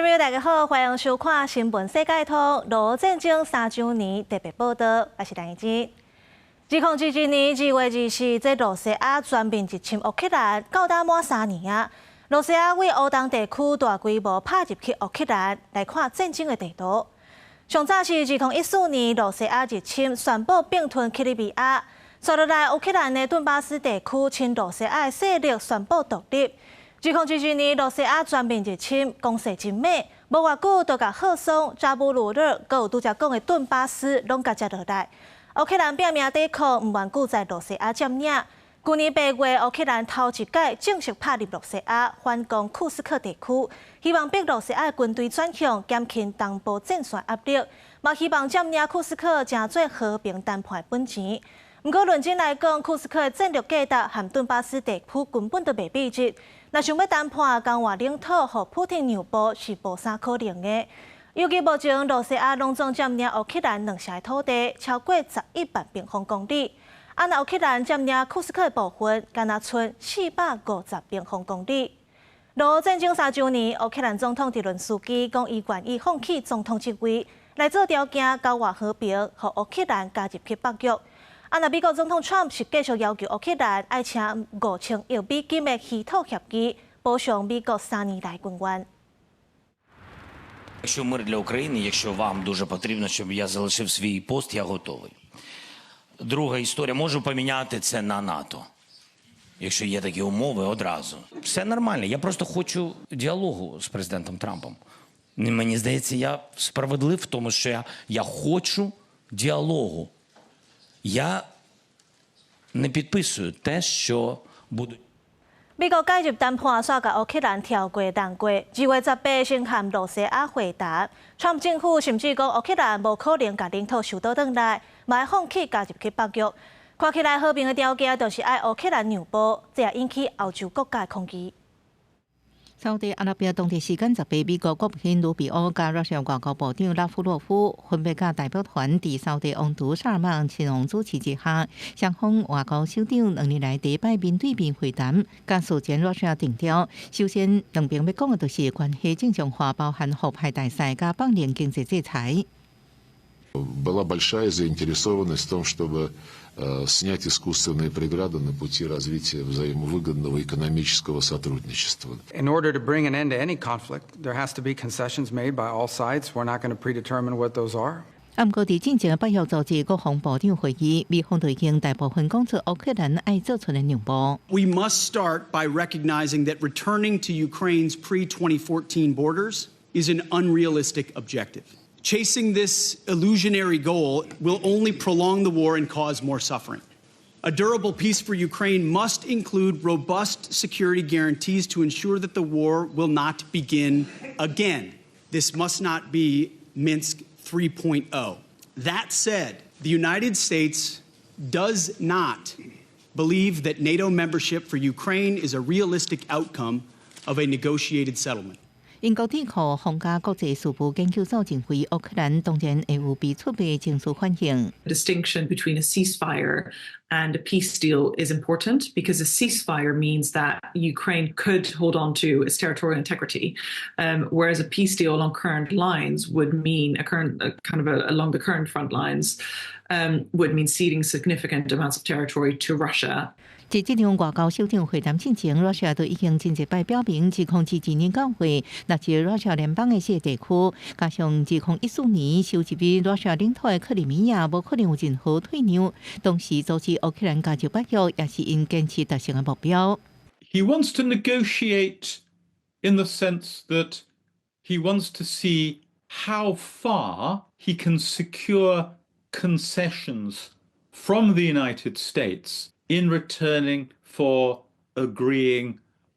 朋友大家好，欢迎收看《新闻世界通》俄战争3周年特别报道，我是陈怡晶。2021年2月24日，罗西亚全面入侵乌克兰，到达满3年啊。罗西亚为欧东地区大规模拍入去乌克兰，来看战争的地图。上早是2014年，罗西亚入侵宣布并吞克里米亚，接落来乌克兰的顿巴斯地区亲罗西亚的势力宣布独立。2022年，罗西亚全面入侵，攻势真猛，无偌久就甲赫松、扎布鲁热，佮有拄则讲的顿巴斯，拢甲接落来。乌克兰拼命抵抗，唔愿久在罗西亚占领。去年8月，乌克兰头一届正式拍入罗西亚，反攻库斯克地区，希望逼罗西亚军队转向，减轻东部战线压力，嘛希望占领库斯克，成做和平谈判的本钱。不过，论真来讲，库斯克的战略价值和顿巴斯地区根本就袂比值。若想要谈判交换领土，互普丁让步是无啥可能的。尤其目前，罗西亚拢总占领乌克兰2成的土地，超过11万平方公里。若乌克兰占领库斯克的部分，敢若剩450平方公里。俄战争3周年，乌克兰总统泽伦斯基讲，伊愿意放弃总统职位，来做条件交换和平，互乌克兰加入去北约。若美国总统 Trump 是继续要求乌克兰爱请5000亿美金的稀土协议，补偿美国3年来军援。Якщо мир для України, якщо вам дуже потрібно, щоб я залишив свій пост, я готовий. Друга історія, можу поміняти це на НАТО. Якщо є такі умови, одразу. Все нормально, я просто хочу діалогу з президентом Трампом. Мені здається, я справедлив в тому, що я хочу діалогу. Я не підписую те, що будуть. 美国介入谈判，煞甲乌克兰跳过难过。2月18日先和罗西亚会谈，川普政府甚至讲乌克兰无可能甲领土收倒转来，嘛会放弃加入去北约。看起来和平的条件就是爱乌克兰让步，这也引起欧洲国家抗议。沙特阿拉伯当地时间18日，美国国务卿卢比奥甲瑞士外交部长拉夫罗夫分别甲代表团伫沙特王储萨尔曼亲王主持之下，双方外交首长2年来第一摆面对面会谈，甲事前瑞士定调。首先，两边要讲的就是关系正常化，包含互派大赛甲放连经济制裁。Была большая заинтересованность в том, чтобы снять искусственные преграды на пути развития взаимовыгодного экономического сотрудничества. In order to bring an end to any conflict, there has to be concessions made by all sides. We're not going to predetermine what those are. 不过，伫进前8月组织国防部长会议，美方就已经大部分讲出乌克兰爱做出的让步。We must start by recognizing that returning to Ukraine's pre-2014 borders is an unrealistic objective. Chasing this illusionary goal will only prolong the war and cause more suffering. A durable peace for Ukraine must include robust security guarantees to ensure that the war will not begin again. This must not be Minsk 3.0. That said, the United States does not believe that NATO membership for Ukraine is a realistic outcome of a negotiated settlement. 英国智库皇家国际事务研究所认为，乌克兰当然会有被出卖情绪反应。Distinction between a ceasefire and a peace deal is important because a ceasefire means that Ukraine could hold on to its territorial integrity, whereas a peace deal along current lines would mean along the current front lines would mean ceding significant amounts of territory to Russia. 在这场外交首长会谈进前，罗西亚都已经真一摆表明，2022年9月，纳入罗西亚联邦的些地区，加上2014年收入于罗西亚领土的克里米亚，无可能有任何退让。同时，阻止乌克兰加入北约，也是因坚持达成的目标。He wants to negotiate in the sense that he wants to see how far he can secure concessions from the United States in returning for agreeing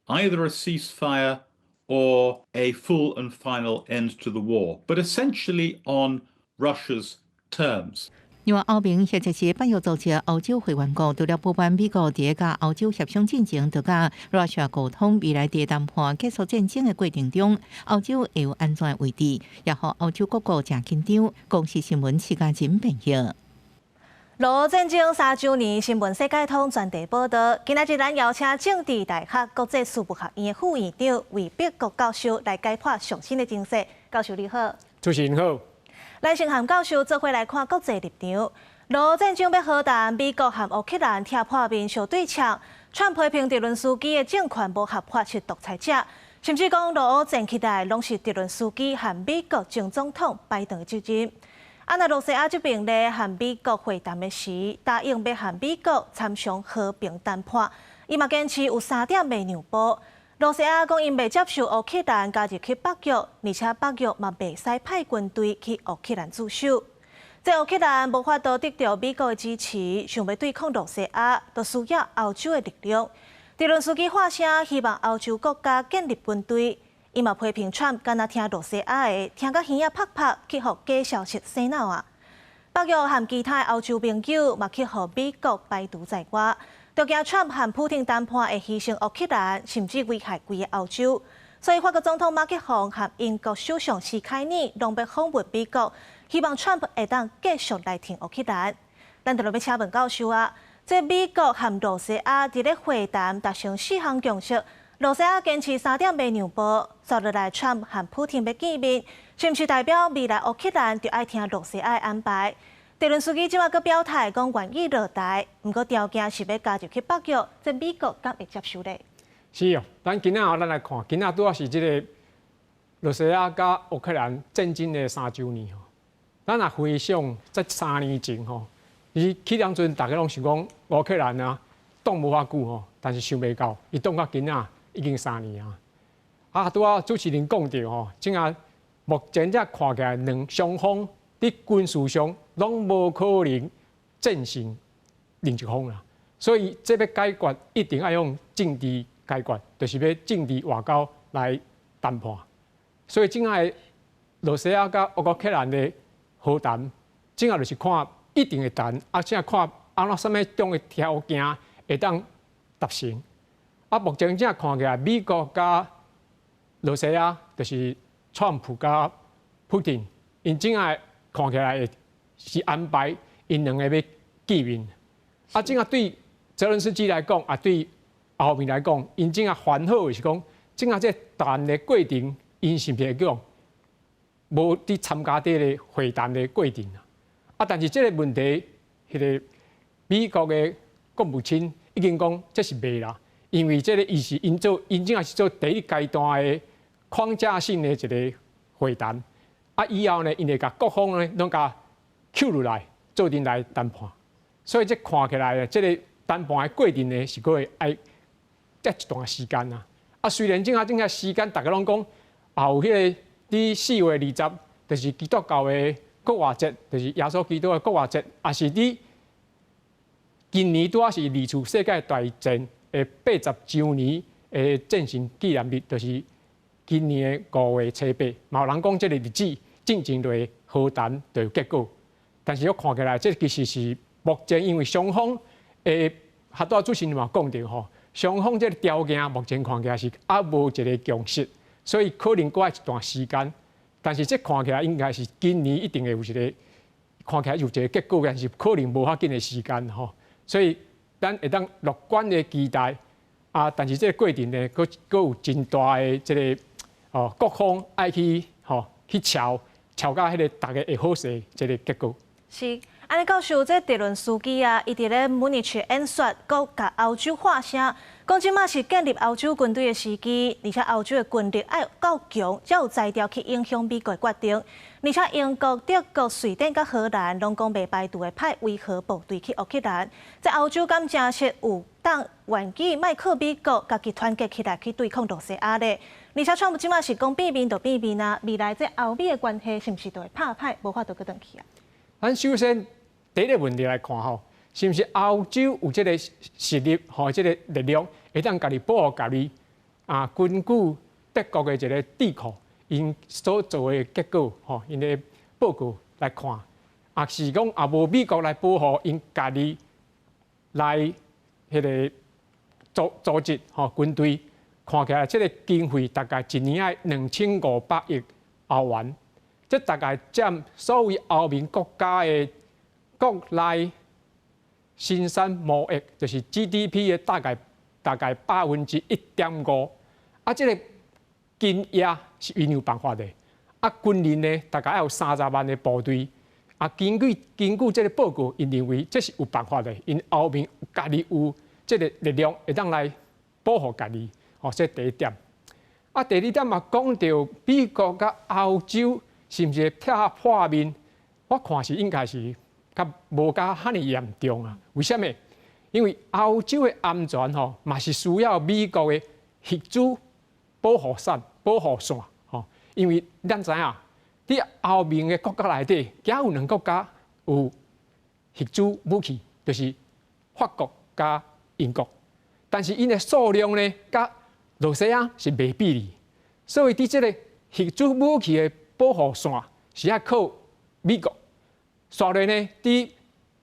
either a ceasefire or a full and final end to the war, but essentially on Russia's terms. 另外，欧盟或者是8月组织欧洲会员国，除了不满美国伫甲欧洲协商进程，就甲罗西亚沟通未来伫谈判结束战争的过程中，欧洲会有安全的位置，也互欧洲各国真紧张。公司新闻时间真朋友。罗战争3周年新闻世界通专题报道，今仔日咱邀请政治大学国际事务学院的副院长魏必国教授来解剖上新的情势。教授你好，主持人好。咱先和教授做伙来看国际立场。罗战争要好谈，美国和乌克兰踢破面相对呛，川批评泽伦斯基的政权无合法是独裁者，甚至讲罗乌战起来拢是泽伦斯基和美国前总统拜登的责任。那罗西亚这边咧，和美国会谈的时，答应要和美国参详和平谈判，伊嘛坚持有3点未让步。罗西亚讲，因未接受乌克兰加入去北约，而且北约嘛袂使派军队去乌克兰驻守。在乌克兰无法度得到美国的支持，想要对抗罗西亚，就需要欧洲的力量。泽伦斯基发声，希望欧洲国家建立军队。伊嘛批评川敢若听罗西亚的，听甲耳仔拍拍，去互假消息洗脑啊！北约和其他欧洲盟友嘛去互美国排除在外，就惊川和普丁谈判会牺牲乌克兰，甚至危害规个欧洲。所以法国总统马克龙和英国首相施凯尼拢要访问美国，希望川会当继续来挺乌克兰。咱就要请问教授啊，这美国和罗西亚伫咧会谈达成4项共识。罗西亚坚持3点未让步，接落来川和普丁要见面，是毋是代表未来乌克兰就爱听罗西亚的安排？泽伦斯基即马佫表态讲愿意落台，不过条件是要加入去北约，这美国敢会接受咧？是哦，咱今仔咱来看，今仔拄啊是即个罗西亚甲乌克兰战争的3周年吼。咱若回想在3年前吼，伊起当阵大家拢想讲乌克兰啊，挡无偌久吼，但是想袂到，伊挡到今仔。已经3年啊！拄啊，主持人讲到吼，即啊目前才看起来，双方伫军事上拢无可能战胜另一方啦。所以这要解决，一定要用政治解决，就是要政治外交来谈判。所以即啊罗西亚甲乌克兰的和谈，即啊就是看一定会谈，即看安怎什么种的条件会当达成。目前正看起来，美国甲罗西亚就是川普甲普丁，因正啊看起来是安排因两个要见面。正对泽伦斯基来讲，对后面来讲，因正啊烦恼的是讲，正啊这谈的过程，因是不是讲无伫参加这个会谈的过程但是这个问题，个美国的国务卿已经讲这是袂啦。因为这个伊是因正也是做第一阶段的框架性的一个会谈，以后呢，因会甲各方呢拢甲扣落来，做阵来谈判。所以这看起来这个谈判的过程呢，是会爱隔一段时间虽然正时间，大家拢讲有迄个伫4月20，就是基督教的国外节，就是耶稣基督的国外节，也是伫今年拄啊是二次世界大战80周年的战胜纪念日，就是今年的5月初8。嘛有人讲这个日子进前落和谈就有结果，但是我看起来，这其实是目前因为双方较多主持人嘛讲到吼，双方这个条件目前看起来是无一个共识，所以可能过一段时间。但是这看起来应该是今年一定会有一个看起来有一个结果，但是可能无遐紧的时间吼，所以。咱会当乐观的期待但是这个过程呢，佫有真大的这个各方爱去去瞧到迄个大家会好势这个结果。是，安尼教授，这泽伦斯基伊伫咧慕尼黑演说，佮甲欧洲发声，讲即马是建立欧洲军队的时机，而且欧洲的军力要够强，才有才调去影响美国的决定。而且英国、德国、瑞典甲荷兰拢讲袂排除会派维和部队去乌克兰。在欧洲敢真实有当愿意卖靠美国，家己团结起来去对抗罗西亚咧。而且川普即马是讲变面就变面未来这欧美的关系是毋是就会拍歹，无法度去转去咱首先第一个问题来看是毋是欧洲有这个实力这个力量，会当家己保护家己根据德国的一个智库。因所做的结果，因的报告来看，是讲无美国来保护因家己来迄个组织军队，看起来这个经费大概一年要2500亿欧元，这大概占所有欧盟国家的国内生产贸易，就是 GDP 的大概1.5%，啊，这个金业是因有办法的，啊，军人呢大概要有30万的部队，啊，根据这个报告，因认为这是有办法的，因后面家己有这个力量会当来保护家己，这第一点。啊，第二点嘛，讲到美国甲欧洲是毋是拆破面，我看是应该是无甲遐尼严重啊。为什么？因为欧洲的安全嘛是需要美国的核主保护伞、保护伞因为咱知影，伫后面的国家内底，也有两个国家有核主武器，就是法国加英国，但是因的数量呢，甲罗西亚是袂比例，所以伫这个核主武器的保护线是要靠美国。续来呢，伫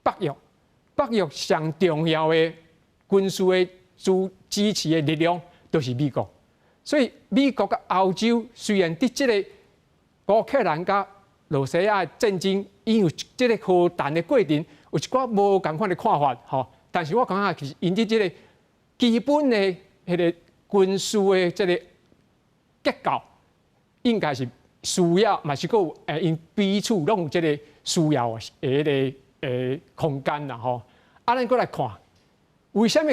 北约上重要的军事的支持的力量都是美国。所以美国甲欧洲虽然伫这个乌克兰甲罗西亚的战争，因有这个核弹的过程，有一寡无同款的看法但是我感觉其实因伫这个基本的迄个军事的这个结构，应该是需要，嘛是够因彼此拢有这个需要的迄个空间啦咱过来看，为什么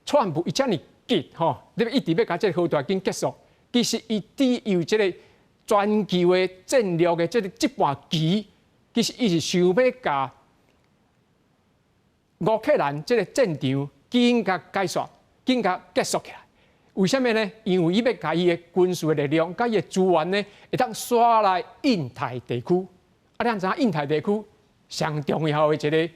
川普伊遮尔急你一直要甲这个核大战结束？其实伊伫有这个全球的战略的这盘棋，其实伊是想要甲乌克兰这个战场紧甲解决，紧甲结束起来。为什么呢？因为伊要甲伊的军事的力量、甲伊的资源呢，会当刷来印太地区。咱知影印太地区上重要的一个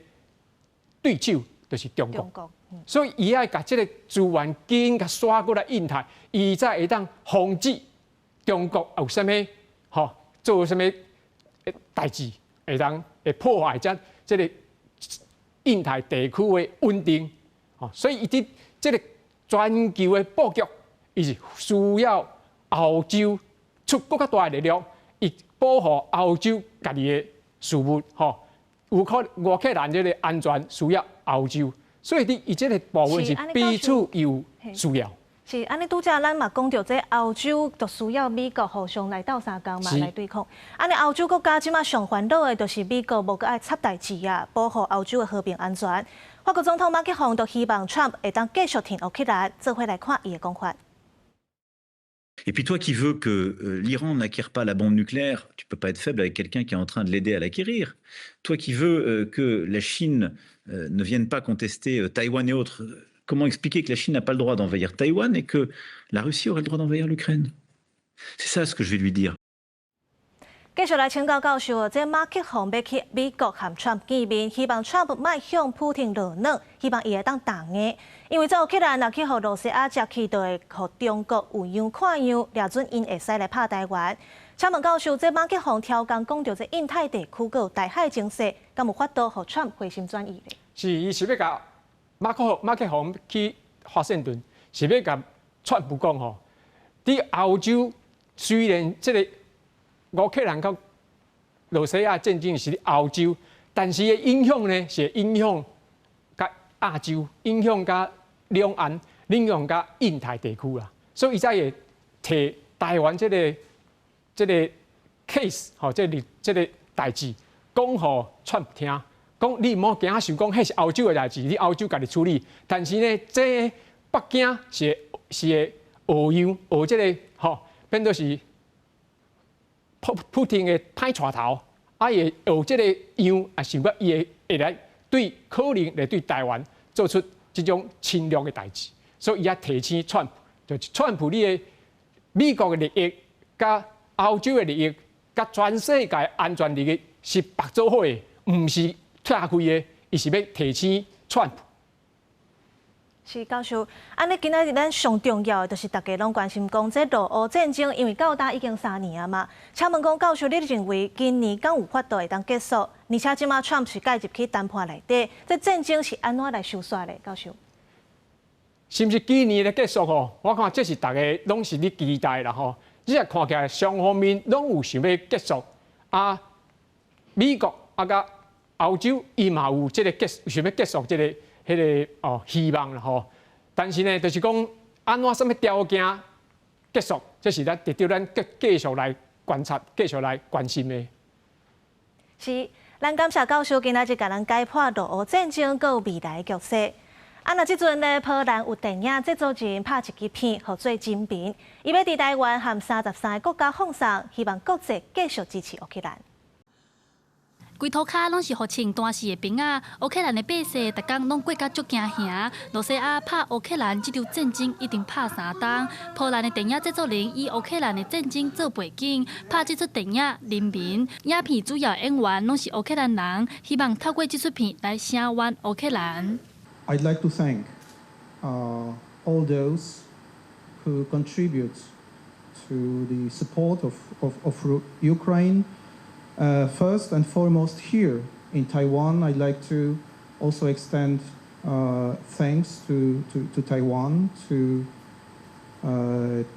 对手就是中国，所以伊爱甲这个资源紧甲刷过来印太，伊才会当防止中国有啥物做啥物代志，会破坏这个印太地区的稳定。所以伊伫这个全球的布局，伊是需要欧洲出更加大的力量，以保护欧洲家己的事务。乌克兰这个安全需要欧洲，所以伊这个部分是彼此有需要。是安尼，拄则咱嘛讲到，这欧洲就需要美国互相来斗相共嘛，来对抗。安尼欧洲国家即马上烦恼的，就是美国无个爱插代志啊，保护欧洲的和平安全。法国总统马克宏就希望 Trump 会当继续挺乌克兰，做伙来看伊的讲法。Et puis toi qui veux que l'Iran n'acquiert pas la bombe nucléaire, tu peux pas être faible avec quelqu'un qui est en train de l'aider à l'acquérir. Toi qui veux que la Chine ne vienne pas contester Taïwan et autres, comment expliquer que la Chine n'a pas le droit d'envahir Taïwan et que la Russie aurait le droit d'envahir l'Ukraine? C'est ça ce que je vais lui dire. 继续来请教教授，这马克宏要去美国和 Trump 见面，希望 Trump 莫向普丁落软，希望伊会当同意。因为这乌克兰若去互罗西亚接去，就会互中国有样看样，掠准因会使来拍台湾。请问教授，这马克宏超工讲到这印太地区个台海情势，敢有法度互 Trump 回心转意呢？是，伊是要甲马克宏去华盛顿，是要甲川普讲伫欧洲虽然这个乌克兰甲罗西亚战争是伫欧洲，但是的影响呢是影响甲亚洲，影响甲两岸，影响甲印太地区啦。所以伊才会摕台湾这个 case 这个代志讲互川普听，讲你莫惊想讲迄是欧洲的代志，你欧洲家己处理。但是呢，这北京是会学这个变做是。普丁的歹带头，会学这个样，也想讲伊会来对可能来对台湾做出这种侵略的代志，所以伊也提醒川普，就是川普你的美国的利益、甲欧洲的利益、甲全世界安全利益是白做伙的，唔是拆开的，伊是要提醒川普。是教授，安尼今仔日咱上重要的就是大家拢关心讲，这俄乌战争因为到达已经3年啊嘛。请问讲，教授，你认为今年敢有法度会当结束？而且即马 Trump 是介入去谈判内底，这战争是安怎来收煞的？教授，是毋是今年的结束我看这是大家拢是咧期待啦只是看起来双方面拢有想要结束美国甲欧洲伊嘛有这个想要结束这个希望啦吼。但是呢，就是讲安怎什么条件结束，这是咱值得咱继续来观察、继续来关心的。是，咱感谢教授今仔日甲咱解剖俄乌战争佮未来局势。那即阵呢，波兰有电影制作人拍一支片，号做《金瓶》，伊要伫台湾和33个国家放送，希望国际继续支持乌克兰。规涂骹拢是互穿单士的兵啊！乌克兰的百姓逐工拢过甲足惊吓。罗西亚拍乌克兰这场战争已经拍3档。波兰的电影制作人以乌克兰的战争做背景，拍这出电影《人民》。影片主要演员拢是乌克兰人，希望透过这出片来声援乌克兰。I'd like to thank all those who contribute to the support of Ukraine. First and foremost, here in Taiwan, I'd like to also extend thanks to Taiwan, to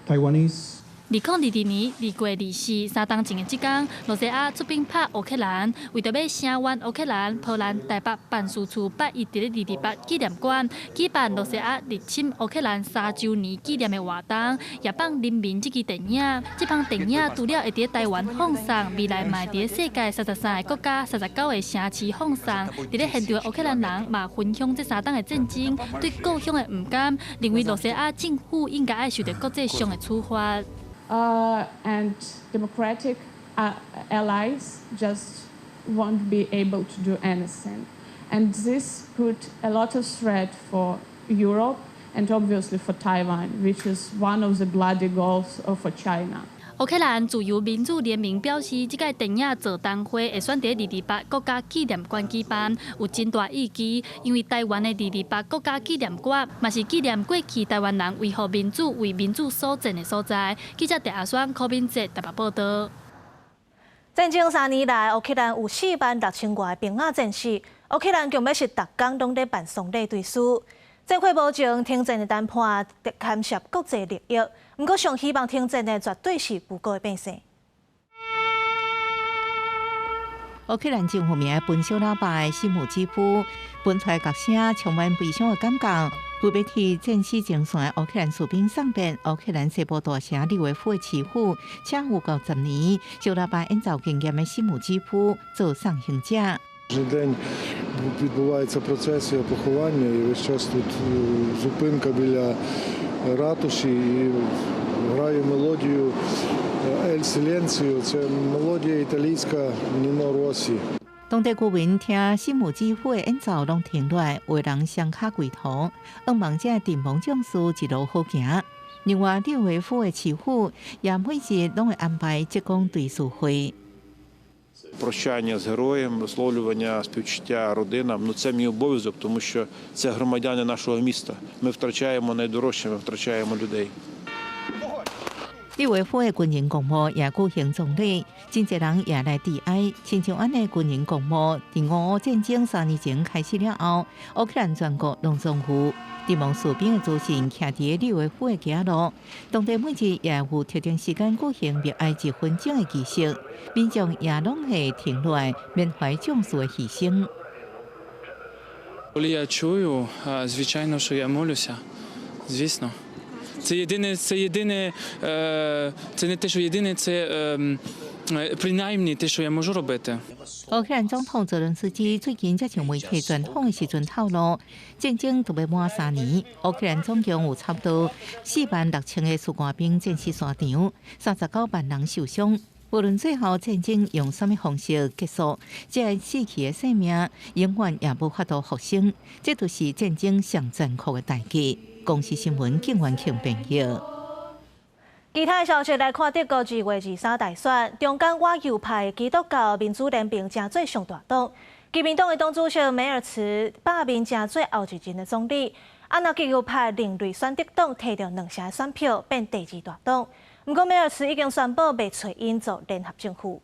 Taiwanese. 2022年2月24、3档前的这天，罗西亚出兵拍乌克兰，为着要声援乌克兰，波兰台北办事处把伊伫咧228纪念馆举办罗西亚入侵乌克兰3周年纪念的活动，也放《人民》这支电影。这帮电影除了会伫台湾放送，未来嘛伫世界33个国家、39个城市放送。伫咧现场的乌克兰人嘛分享这3档的战争，对故乡的不甘，认为罗西亚政府应该爱受到国际上的处罚。And democratic allies just won't be able to do anything. And this put a lot of threat for Europe and obviously for Taiwan, which is one of the bloody goals for China. 乌克兰自由民主联盟表示，这届电影座谈会会选伫228国家纪念馆举办，有真大意义。因为台湾的228国家纪念馆，嘛是纪念过去台湾人维护民主、为民主所战的所在。记者陈阿双、柯敏哲台北报道。战争3年来，乌克兰有46000外兵仔战死，乌克兰强要是逐工拢在办丧礼对此。政府保证停战的谈判牵涉国际利益，不过上希望停战的绝对是不够的百姓。乌克兰政府名本小喇叭的西姆基夫，本出来角声充满悲伤的感觉。为要替战死前线的乌克兰士兵送别，乌克兰西部大城利维夫的慈父，请有50年小喇叭演奏经验的西姆基夫做送行者。Кожен день відбувається процесія поховання, і весь час тут зупинка біля ратуші і граю мелодію «Ель Сіленціо». Це мелодія італійська Ніно Росі. 当地居民听西姆基夫的演奏拢停落来，为人双脚跪头，愿望这阵亡将士一路好行。另外，利维夫的慈父也每日拢会安排职工对视会。Прощання з героєм, висловлювання співчуття родинам – це мій обов'язок, тому що це громадяни нашого міста. Ми втрачаємо найдорожче, ми втрачаємо людей. 利维夫的军人公墓也举行葬礼，真侪人也来致哀。亲像安尼军人公墓，伫俄乌战争3年前开始了后，乌克兰全国拢葬赴。阵亡士兵的祖先徛伫利维夫的街路，当地每日也有特定时间举行默哀1分钟的仪式，民众也拢会停落来缅怀将士的牺牲。Коли я чую, звичайно, що я молюся, звісно. Це не те, що єдине, це принаймні те, що я можу робити. 乌克兰总统泽伦斯基最近接受媒体专访的时阵透露，战争都要满3年，乌克兰总共有差不多46000个士官兵战死沙场，39万人受伤。无论最后战争用什么方式结束，这死去的生命永远也无法度复生，这就是战争上残酷的代价。公司新闻警员庆朋友。其他消息来看，德国2月23大选，中间外右派基督教民主联盟正做上大党，基民党的党主席梅尔茨罢免正做后一任的总理。那极右派另类选择党摕到2成的选票，变第2大党。不过梅尔茨已经宣布袂找因做联合政府。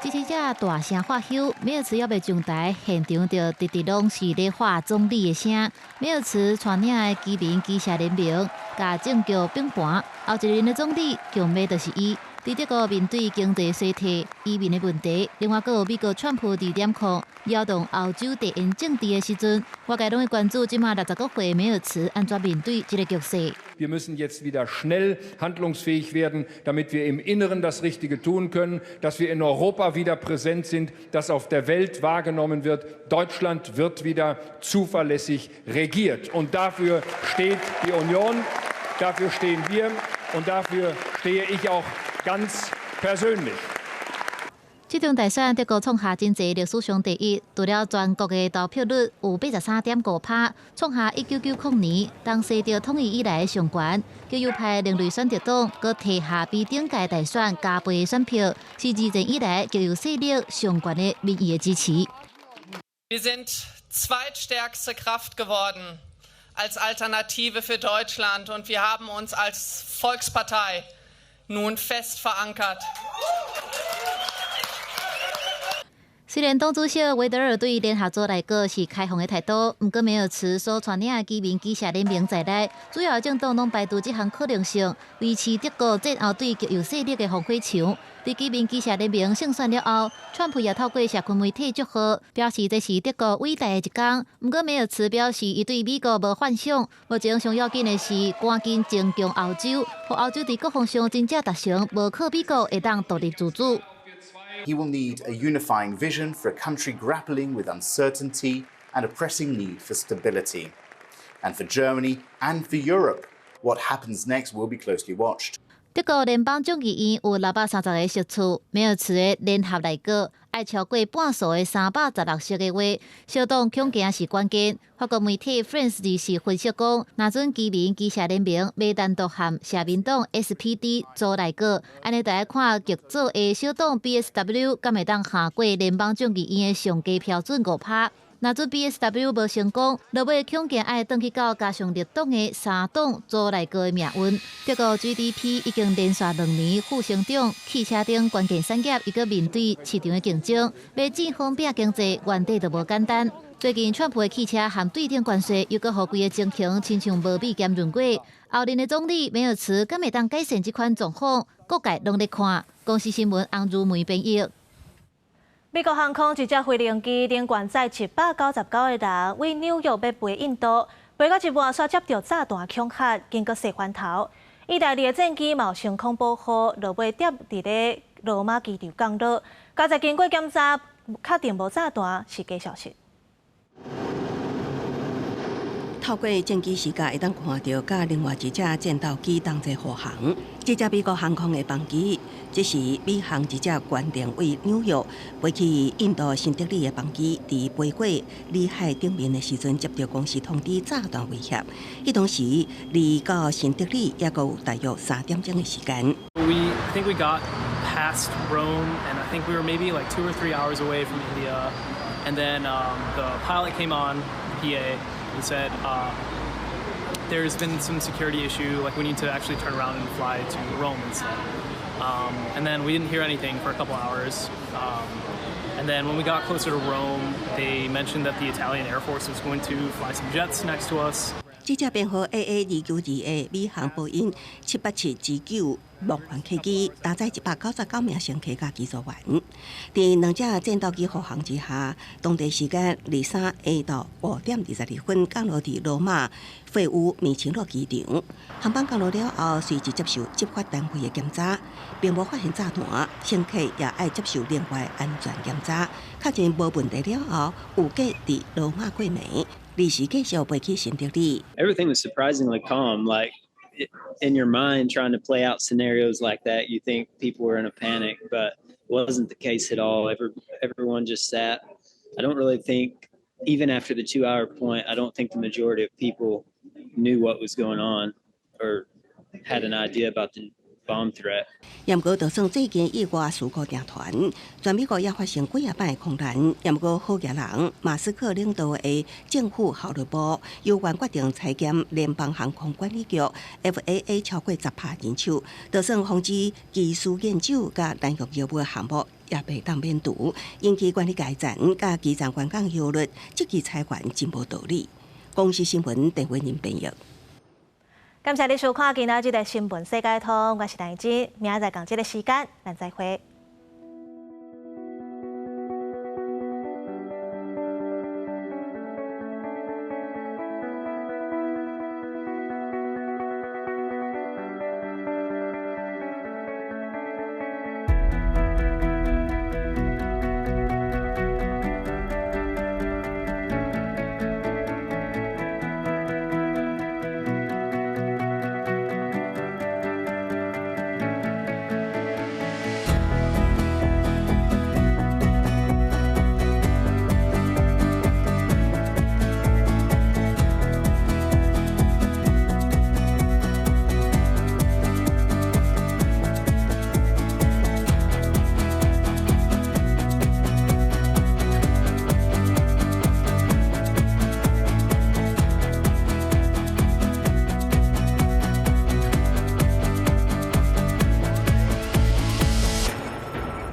支持者大声喝休，梅尔茨要被上台，现场就直直拢是咧喊总理的声。梅尔茨带领的基民基社联盟，甲政局并盘，后一任的总理强要就是伊。伫德国面对经济衰退、移民的问题，另外还有美国川普伫点控摇动欧洲地缘政治的时阵，外界拢会关注即马60个岁梅尔茨安怎面对这个局势。Wir müssen jetzt wieder schnell handlungsfähig werden, damit wir im Inneren das Richtige tun können, dass wir in Europa wieder präsent sind, dass auf der Welt wahrgenommen wird, Deutschland wird wieder zuverlässig regiert. Und dafür steht die Union, dafür stehen wir und dafür stehe ich auch ganz persönlich. 这场大选，德国创下真济历史上第一，除了全国的投票率有83.5%，创下1990年当西德统一以来上悬。极右派另类选择党阁摕下比顶届大选加倍的选票，是二战以来极右势力上悬的民意的支持。Wir sind zweitstärkste Kraft geworden als Alternative für Deutschland und wir haben uns als Volkspartei nun fest verankert. 虽然党主席韦德尔对联合国来讲是开放的态度，不过梅尔茨所带领的基民记者联盟在内，主要政党拢排除这项可能性，维持德国战后对极右势力的防火墙。在基民记者联盟胜选了后，川普也透过社群媒体祝贺，表示这是德国伟大的一天。不过梅尔茨表示，伊对美国无幻想，目前上要紧的是赶紧增强欧洲，让欧洲在各方上真正达成无靠美国会当独立自主。He will need a unifying vision for a country grappling with uncertainty and a pressing need for stability. And for Germany and for Europe, what happens next will be closely watched. 德国联邦众议院有630个席次，梅尔茨的联合内阁爱超过半数的316席的话，小党恐惊是关键。法国媒体 France 日时分析讲，若准基民记者联盟要单独和社民党 SPD 组内阁，安尼就要看极左的小党 BSW 敢会当下过联邦众议院的上低标准5%。若准 BSW 无成功，落尾恐惊爱转去到加上绿党的3党组内阁的命运。德国 GDP 已经连续2年负成长，汽车等关键产业亦搁面对市场的竞争，要正方便经济，原底就无简单。最近，川普的汽车和对顶关税又搁互规个情形亲像无比严峻过。后任的总理梅尔茨敢会当改善这款状况，各界拢在看。公司新闻洪如梅编译。美国航空一架飞行机连贯载799个人，为纽约要飞印度，飞到一半煞接到炸弹恐吓，经过射翻头。意大利的战机冒升空保护，落尾跌伫咧罗马机场降落，刚才经过检查，确定无炸弹，是假消息。透过战机视角，会当看到甲另外一架战斗机同齐护航。这架美国航空的班机，这是美航一架原定为纽约飞去印度新德里的班机，伫飞过里海顶面的时阵，接到公司通知炸弹威胁。迄当时离到新德里也有大约3点钟的时间。I think we got past Rome, and I think we were maybe like 2 or 3 hours away from India. And then the pilot came on, PA. He said, there's been some security issue, like we need to actually turn around and fly to Rome instead. And then we didn't hear anything for a couple hours. And then when we got closer to Rome, they mentioned that the Italian Air Force was going to fly some jets next to us. 这架编号 AA292的美航波音787-9幕航客机，搭载199名乘客加机组员。在2架战斗机护航之下，当地时间23下到5点22分降落伫罗马费乌米切诺机场。航班降落了后，随即接受执法单位的检查，并无发现炸弹，乘客也爱接受另外安全检查。确认无问题了后，有计伫罗马过暝。立时继续飞去新德里。Everything was surprisingly calm. Like in your mind, trying to play out scenarios like that, you think people were in a panic, but it wasn't the case at all. Everyone just sat. I don't really think, even after the 2-hour point, I don't think the majority of people knew what was going on or had an idea about the bomb threat. 也毋过，就算最近以外事故定团，全美国也发生几啊摆的空难。也毋过，好野人马斯克领导的政府效率部有关决定裁减联邦航空管理局 FAA 超过10%人手，就算防止技术研究甲滥用业务的项目也被当免除，引起管理阶层甲基层员工忧虑，这支裁员真无道理。公司新闻陈伟宁编译。感谢你收看今仔日的新闻世界通，我是陈怡真，明仔载同这个时间，咱再会。